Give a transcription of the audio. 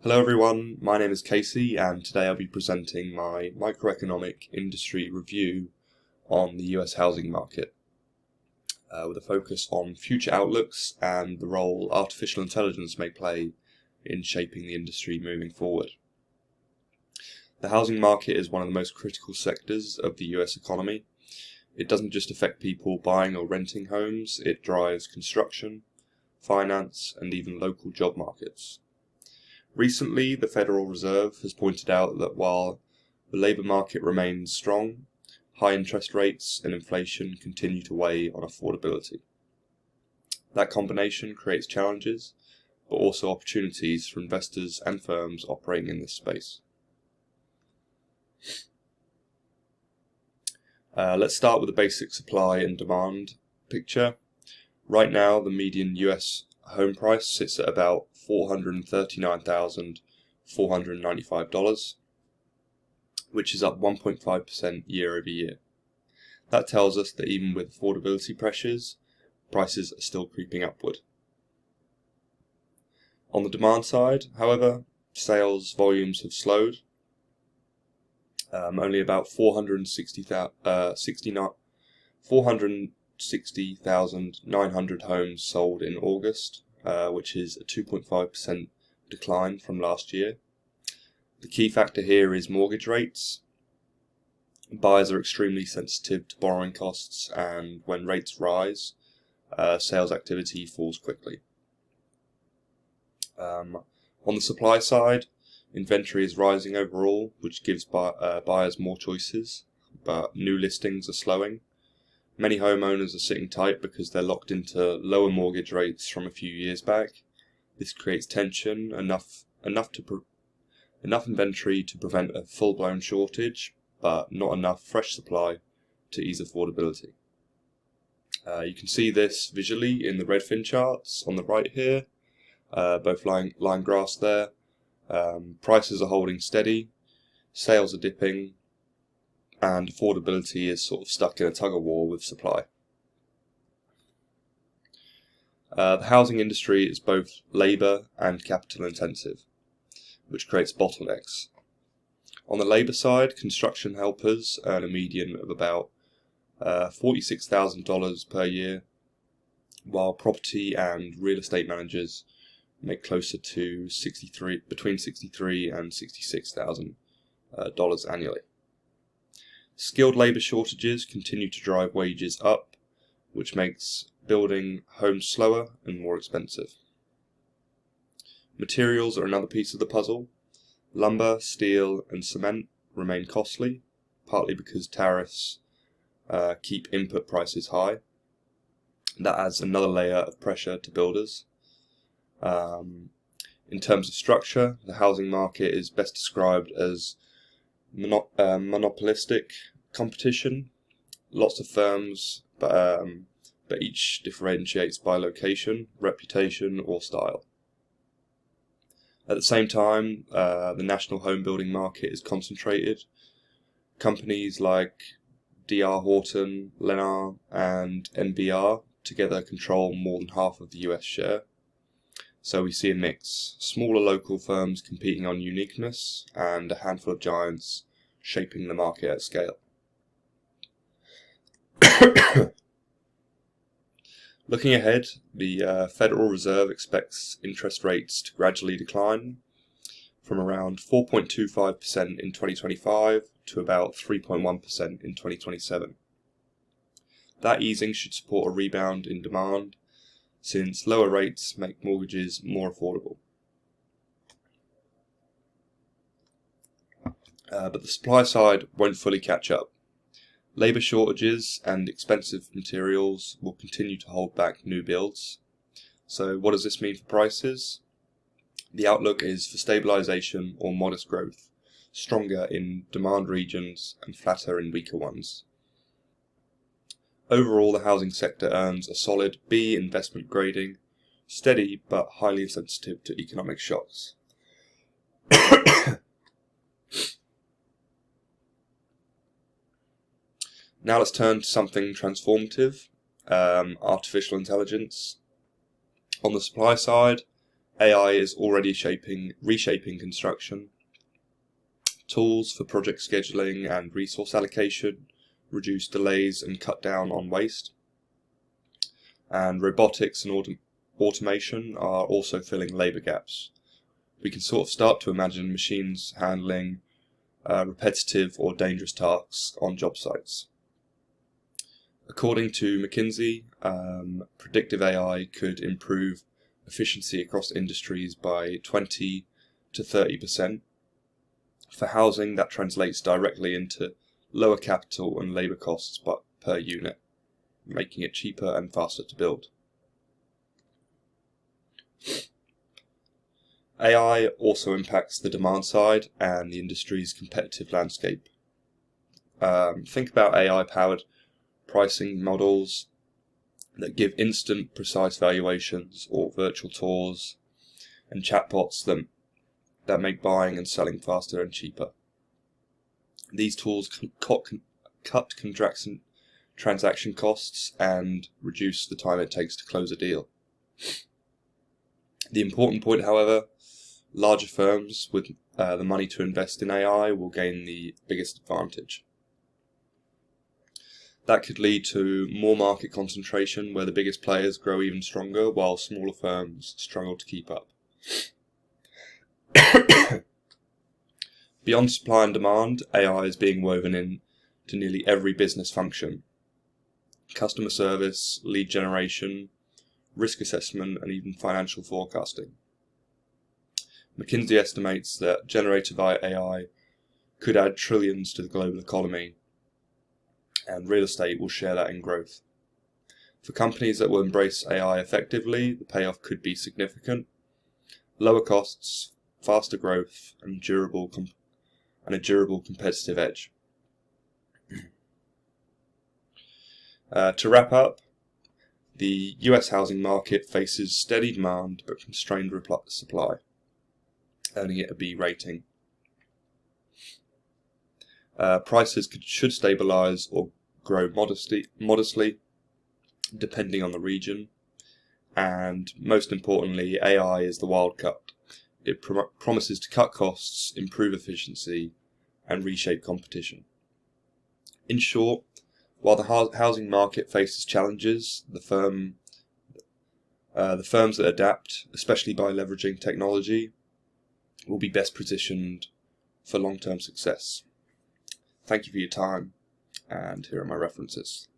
Hello everyone, my name is Casey and today I'll be presenting my microeconomic industry review on the US housing market with a focus on future outlooks and the role artificial intelligence may play in shaping the industry moving forward. The housing market is one of the most critical sectors of the US economy. It doesn't just affect people buying or renting homes, it drives construction, finance and even local job markets. Recently, the Federal Reserve has pointed out that while the labour market remains strong, high interest rates and inflation continue to weigh on affordability. That combination creates challenges, but also opportunities for investors and firms operating in this space. Let's start with the basic supply and demand picture. Right now, the median US home price sits at about $439,495, which is up 1.5% year over year. That tells us that even with affordability pressures, prices are still creeping upward. On the demand side, however, sales volumes have slowed. Only about 460,900 homes sold in August, which is a 2.5% decline from last year. The key factor here is mortgage rates. Buyers are extremely sensitive to borrowing costs, and when rates rise, sales activity falls quickly. On the supply side, inventory is rising overall, which gives buyers more choices, but new listings are slowing. Many homeowners are sitting tight because they're locked into lower mortgage rates from a few years back. This creates tension, enough inventory to prevent a full-blown shortage, but not enough fresh supply to ease affordability. You can see this visually in the Redfin charts on the right here, both line graphs there. Prices are holding steady, sales are dipping, and affordability is sort of stuck in a tug-of-war with supply. The housing industry is both labour and capital intensive, which creates bottlenecks. On the labour side, construction helpers earn a median of about $46,000 per year, while property and real estate managers make closer to between $63,000 and $66,000 annually. Skilled labour shortages continue to drive wages up, which makes building homes slower and more expensive. Materials are another piece of the puzzle. Lumber, steel and cement remain costly, partly because tariffs keep input prices high. That adds another layer of pressure to builders. In terms of structure, the housing market is best described as monopolistic competition. Lots of firms, but each differentiates by location, reputation, or style. At the same time, the national home building market is concentrated. Companies like D.R. Horton, Lennar, and NBR together control more than half of the US share. So we see a mix: smaller local firms competing on uniqueness, and a handful of giants shaping the market at scale. Looking ahead, the Federal Reserve expects interest rates to gradually decline from around 4.25% in 2025 to about 3.1% in 2027. That easing should support a rebound in demand, since lower rates make mortgages more affordable. But the supply side won't fully catch up. Labour shortages and expensive materials will continue to hold back new builds. So what does this mean for prices? The outlook is for stabilisation or modest growth, stronger in demand regions and flatter in weaker ones. Overall, the housing sector earns a solid B investment grading, steady but highly sensitive to economic shocks. Now let's turn to something transformative, artificial intelligence. On the supply side, AI is already reshaping construction. Tools for project scheduling and resource allocation reduce delays and cut down on waste. And robotics and automation are also filling labour gaps. We can sort of start to imagine machines handling repetitive or dangerous tasks on job sites. According to McKinsey, predictive AI could improve efficiency across industries by 20 to 30%. For housing, that translates directly into lower capital and labour costs per unit, making it cheaper and faster to build. AI also impacts the demand side and the industry's competitive landscape. Think about AI-powered pricing models that give instant, precise valuations, or virtual tours, and chatbots that make buying and selling faster and cheaper. These tools cut transaction costs and reduce the time it takes to close a deal. The important point, however, larger firms with the money to invest in AI will gain the biggest advantage. That could lead to more market concentration, where the biggest players grow even stronger while smaller firms struggle to keep up. Beyond supply and demand, AI is being woven into nearly every business function. Customer service, lead generation, risk assessment, and even financial forecasting. McKinsey estimates that generative AI could add trillions to the global economy, and real estate will share that in growth. For companies that will embrace AI effectively, the payoff could be significant. Lower costs, faster growth, and a durable competitive edge. To wrap up, the US housing market faces steady demand but constrained supply, earning it a B rating. Prices should stabilise or grow modestly, depending on the region. And most importantly, AI is the wild card. It promises to cut costs, improve efficiency, and reshape competition. In short, while the housing market faces challenges, the firms that adapt, especially by leveraging technology, will be best positioned for long-term success. Thank you for your time, and here are my references.